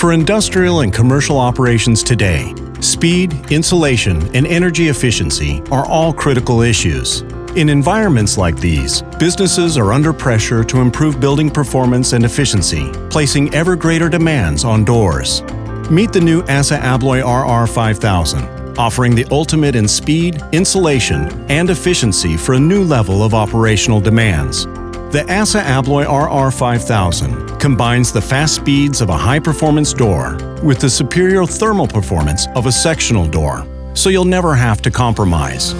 For industrial and commercial operations today, speed, insulation, and energy efficiency are all critical issues. In environments like these, businesses are under pressure to improve building performance and efficiency, placing ever greater demands on doors. Meet the new ASSA ABLOY RR5000, offering the ultimate in speed, insulation, and efficiency for a new level of operational demands. The ASSA ABLOY RR5000 combines the fast speeds of a high-performance door with the superior thermal performance of a sectional door, so you'll never have to compromise.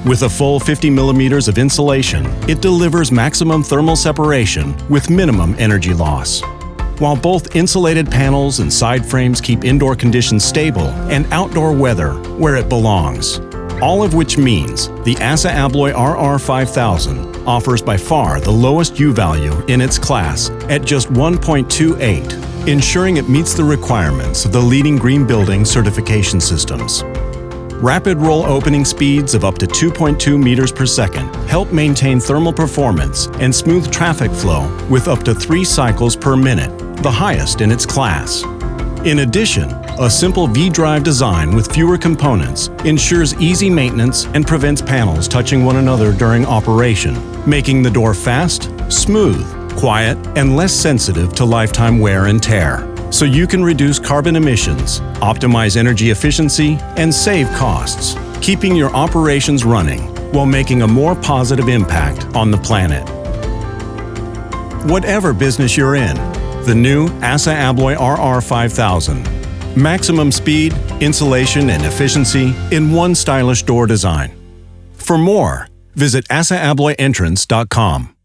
With a full 50 millimeters of insulation, it delivers maximum thermal separation with minimum energy loss. While both insulated panels and side frames keep indoor conditions stable and outdoor weather where it belongs. All of which means the ASSA ABLOY RR5000 offers by far the lowest U value in its class at just 1.28, ensuring it meets the requirements of the leading green building certification systems. Rapid roll opening speeds of up to 2.2 meters per second help maintain thermal performance and smooth traffic flow with up to 3 cycles per minute, the highest in its class. In addition, a simple V-drive design with fewer components ensures easy maintenance and prevents panels touching one another during operation, making the door fast, smooth, quiet, and less sensitive to lifetime wear and tear. So you can reduce carbon emissions, optimize energy efficiency, and save costs, keeping your operations running while making a more positive impact on the planet. Whatever business you're in, the new ASSA ABLOY RR5000. Maximum speed, insulation, and efficiency in one stylish door design. For more, visit ASSAABLOYEntrance.com.